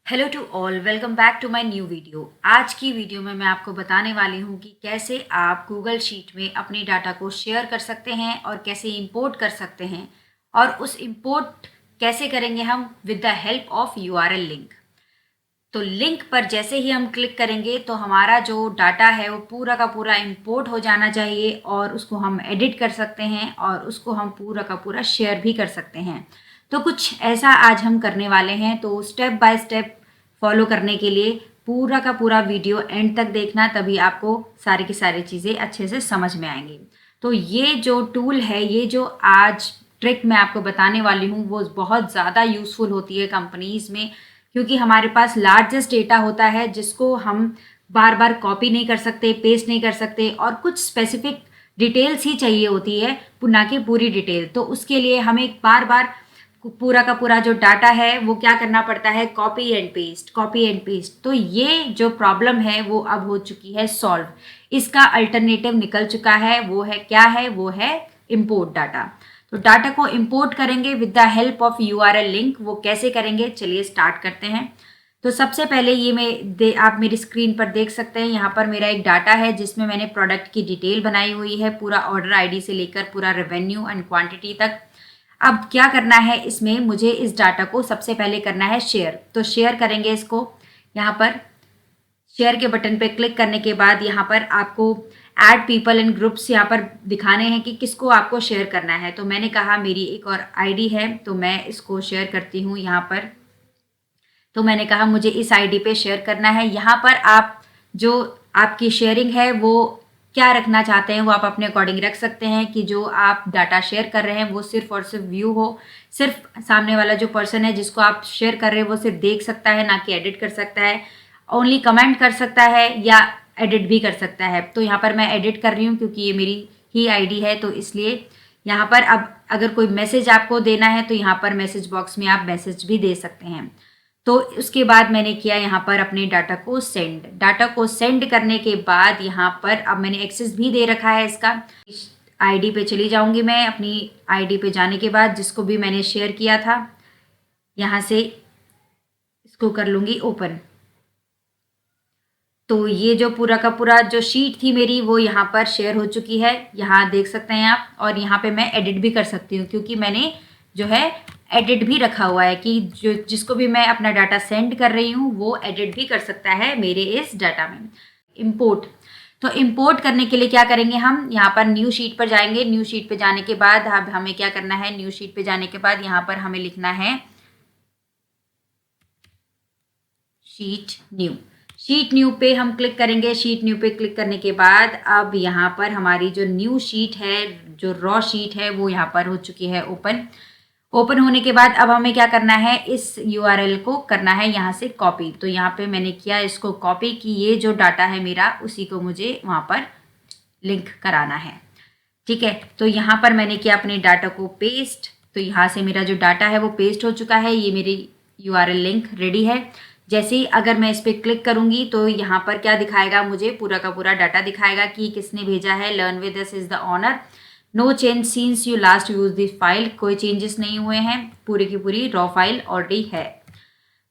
Hello to all, welcome back to my new video. आज की video में मैं आपको बताने वाली हूँ कि कैसे आप गूगल शीट में अपने डाटा को शेयर कर सकते हैं और कैसे इंपोर्ट कर सकते हैं, और उस इंपोर्ट कैसे करेंगे हम with the help of URL link. तो लिंक पर जैसे ही हम क्लिक करेंगे तो हमारा जो डाटा है वो पूरा का पूरा इंपोर्ट हो जाना चाहिए और उसको हम एडिट कर सकते हैं और उसको हम पूरा का पूरा शेयर भी कर सकते हैं। तो कुछ ऐसा आज हम करने वाले हैं, तो स्टेप बाय स्टेप फॉलो करने के लिए पूरा का पूरा वीडियो एंड तक देखना, तभी आपको सारी की सारी चीज़ें अच्छे से समझ में आएंगी। तो ये जो टूल है, ये जो आज ट्रिक मैं आपको बताने वाली हूँ, वो बहुत ज़्यादा यूज़फुल होती है कंपनीज़ में, क्योंकि हमारे पास लार्जेस्ट डेटा होता है जिसको हम बार बार कॉपी नहीं कर सकते, पेस्ट नहीं कर सकते, और कुछ स्पेसिफिक डिटेल्स ही चाहिए होती है, ना कि पूरी डिटेल। तो उसके लिए हमें बार बार पूरा का पूरा जो डाटा है वो क्या करना पड़ता है, copy and paste, copy and paste. तो ये जो प्रॉब्लम है वो अब हो चुकी है सॉल्व। इसका अल्टरनेटिव निकल चुका है, वो है क्या है, वो है इंपोर्ट डाटा। तो डाटा को इंपोर्ट करेंगे with the help of URL link. वो कैसे करेंगे, चलिए स्टार्ट करते हैं। तो सबसे पहले ये आप मेरी स्क्रीन पर देख सकते हैं, यहाँ पर मेरा एक डाटा है जिसमें मैंने प्रोडक्ट की डिटेल बनाई हुई है, पूरा ऑर्डर आईडी से लेकर पूरा रेवेन्यू एंड क्वांटिटी तक। अब क्या करना है, इसमें मुझे इस डाटा को सबसे पहले करना है शेयर। तो शेयर करेंगे इसको, यहाँ पर शेयर के बटन पे क्लिक करने के बाद यहाँ पर आपको ऐड पीपल एंड ग्रुप्स यहाँ पर दिखाने हैं कि किसको आपको शेयर करना है। तो मैंने कहा मेरी एक और आईडी है तो मैं इसको शेयर करती हूँ यहाँ पर। तो मैंने कहा मुझे इस आईडी पे शेयर करना है। यहाँ पर आप जो आपकी शेयरिंग है वो क्या रखना चाहते हैं वो आप अपने अकॉर्डिंग रख सकते हैं, कि जो आप डाटा शेयर कर रहे हैं वो सिर्फ और सिर्फ व्यू हो, सिर्फ सामने वाला जो पर्सन है जिसको आप शेयर कर रहे हैं वो सिर्फ देख सकता है, ना कि एडिट कर सकता है। ओनली कमेंट कर सकता है या एडिट भी कर सकता है। तो यहाँ पर मैं एडिट कर रही हूँ क्योंकि ये मेरी ही आईडी है, तो इसलिए यहाँ पर अब अगर कोई मैसेज आपको देना है तो यहाँ पर मैसेज बॉक्स में आप मैसेज भी दे सकते हैं। तो उसके बाद मैंने किया यहाँ पर अपने डाटा को सेंड। डाटा को सेंड करने के बाद यहाँ पर अब मैंने एक्सेस भी दे रखा है इसका। आईडी पे चली जाऊंगी मैं। अपनी आईडी पे जाने के बाद जिसको भी मैंने शेयर किया था, यहाँ से इसको कर लूँगी ओपन। तो ये जो पूरा का पूरा जो शीट थी मेरी वो यहाँ पर शेयर हो चुकी है, यहाँ देख सकते हैं आप। और यहाँ पे मैं एडिट भी कर सकती हूँ क्योंकि मैंने जो है एडिट भी रखा हुआ है, कि जो जिसको भी मैं अपना डाटा सेंड कर रही हूँ वो एडिट भी कर सकता है मेरे इस डाटा में। इंपोर्ट, तो इंपोर्ट करने के लिए क्या करेंगे, हम यहाँ पर न्यू शीट पर जाएंगे। न्यू शीट पे जाने के बाद अब हमें क्या करना है, न्यू शीट पे जाने के बाद यहाँ पर हमें लिखना है शीट न्यू। शीट न्यू पे हम क्लिक करेंगे। शीट न्यू पे क्लिक करने के बाद अब यहाँ पर हमारी जो न्यू शीट है, जो रॉ शीट है, वो यहाँ पर हो चुकी है ओपन। ओपन होने के बाद अब हमें क्या करना है, इस यूआरएल को करना है यहाँ से कॉपी। तो यहाँ पे मैंने किया इसको कॉपी, कि ये जो डाटा है मेरा उसी को मुझे वहाँ पर लिंक कराना है। ठीक है, तो यहाँ पर मैंने किया अपने डाटा को पेस्ट। तो यहाँ से मेरा जो डाटा है वो पेस्ट हो चुका है। ये मेरी यूआरएल लिंक रेडी है। जैसे ही अगर मैं इस पर क्लिक करूंगी तो यहाँ पर क्या दिखाएगा, मुझे पूरा का पूरा डाटा दिखाएगा कि किसने भेजा है। Learn with us is the owner, no change since you last use this file. कोई चेंजेस नहीं हुए हैं, पूरी की पूरी रॉ फाइल ऑलरेडी है।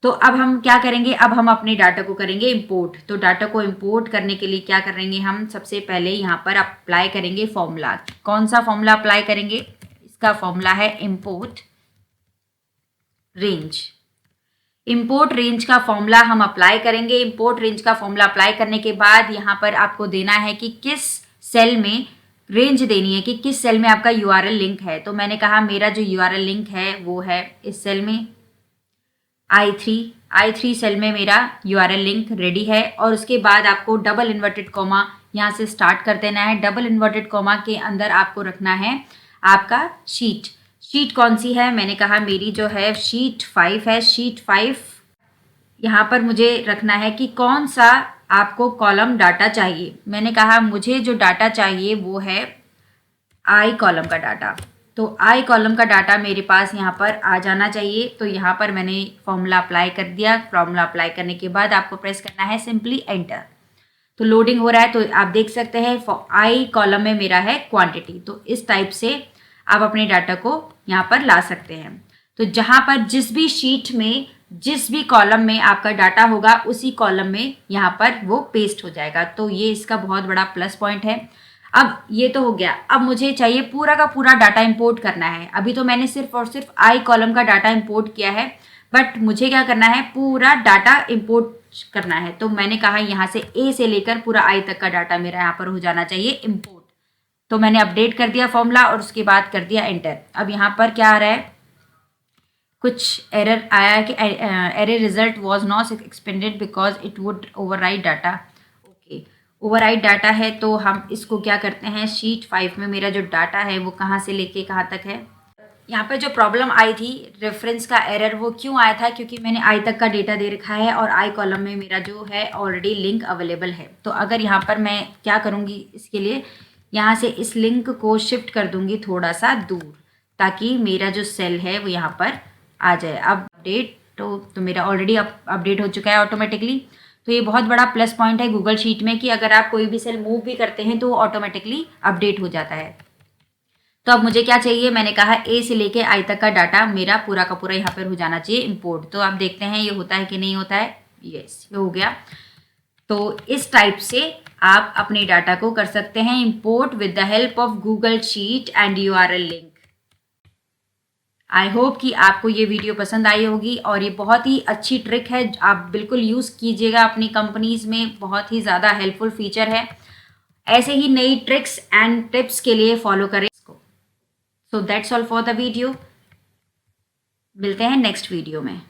तो अब हम क्या करेंगे, अब हम अपने डाटा को करेंगे इंपोर्ट। तो डाटा को इंपोर्ट करने के लिए क्या करेंगे, हम सबसे पहले यहाँ पर अप्लाई करेंगे फॉर्मूला। कौन सा फॉर्मूला अप्लाई करेंगे, इसका फॉर्मूला है इंपोर्ट रेंज। इंपोर्ट रेंज का फॉर्मूला हम अप्लाई करेंगे। इंपोर्ट रेंज का फॉर्मूला अप्लाई करने के बाद यहाँ पर आपको देना है कि किस सेल में रेंज देनी है, कि किस सेल में आपका यूआरएल लिंक है। तो मैंने कहा मेरा जो यूआरएल लिंक है वो है इस सेल में I3 सेल में मेरा यूआरएल लिंक रेडी है। और उसके बाद आपको डबल इन्वर्टेड कॉमा यहाँ से स्टार्ट कर देना है। डबल इन्वर्टेड कॉमा के अंदर आपको रखना है आपका शीट। शीट कौन सी है, मैंने कहा मेरी जो है शीट 5 है। शीट 5 यहाँ पर मुझे रखना है कि कौन सा आपको कॉलम डाटा चाहिए। मैंने कहा मुझे जो डाटा चाहिए वो है आई कॉलम का डाटा। तो आई कॉलम का डाटा मेरे पास यहाँ पर आ जाना चाहिए। तो यहाँ पर मैंने फॉर्मूला अप्लाई कर दिया। फॉर्मूला अप्लाई करने के बाद आपको प्रेस करना है सिंपली एंटर। तो लोडिंग हो रहा है, तो आप देख सकते हैं आई कॉलम में मेरा है क्वांटिटी। तो इस टाइप से आप अपने डाटा को यहाँ पर ला सकते हैं। तो जहाँ पर जिस भी शीट में जिस भी कॉलम में आपका डाटा होगा उसी कॉलम में यहाँ पर वो पेस्ट हो जाएगा। तो ये इसका बहुत बड़ा प्लस पॉइंट है। अब ये तो हो गया, अब मुझे चाहिए पूरा का पूरा डाटा इंपोर्ट करना है। अभी तो मैंने सिर्फ और सिर्फ आई कॉलम का डाटा इंपोर्ट किया है, बट मुझे क्या करना है, पूरा डाटा इंपोर्ट करना है। तो मैंने कहा यहाँ से ए से लेकर पूरा आई तक का डाटा मेरा यहाँ पर हो जाना चाहिए इंपोर्ट। तो मैंने अपडेट कर दिया फॉर्मूला और उसके बाद कर दिया एंटर। अब यहाँ पर क्या आ रहा है, कुछ एरर आया है कि error result was not expanded because it would overwrite data. Okay, overwrite data है तो हम इसको क्या करते हैं, शीट 5 में मेरा जो डाटा है वो कहाँ से लेके कहाँ तक है। यहाँ पर जो प्रॉब्लम आई थी रेफरेंस का एरर, वो क्यों आया था, क्योंकि मैंने आई तक का डेटा दे रखा है और आई कॉलम में मेरा जो है ऑलरेडी लिंक अवेलेबल है। तो अगर यहाँ पर मैं क्या करूँगी, इसके लिए यहाँ से इस लिंक को शिफ्ट कर दूँगी थोड़ा सा दूर, ताकि मेरा जो सेल है वो यहाँ पर आ जाए। अब अपडेट तो मेरा ऑलरेडी अपडेट हो चुका है ऑटोमेटिकली। तो ये बहुत बड़ा प्लस पॉइंट है गूगल शीट में कि अगर आप कोई भी सेल मूव भी करते हैं तो वो ऑटोमेटिकली अपडेट हो जाता है। तो अब मुझे क्या चाहिए, मैंने कहा ए से लेके आई तक का डाटा मेरा पूरा का पूरा यहाँ पर हो जाना चाहिए इंपोर्ट। तो आप देखते हैं ये होता है कि नहीं होता है। यस, ये हो गया। तो इस टाइप से आप अपने डाटा को कर सकते हैं import with the help of Google sheet and URL link. I hope कि आपको ये वीडियो पसंद आई होगी और ये बहुत ही अच्छी ट्रिक है, आप बिल्कुल यूज़ कीजिएगा अपनी कंपनीज में, बहुत ही ज़्यादा हेल्पफुल फीचर है। ऐसे ही नई ट्रिक्स एंड टिप्स के लिए फॉलो करें इसको। So that's all for the video, मिलते हैं नेक्स्ट वीडियो में।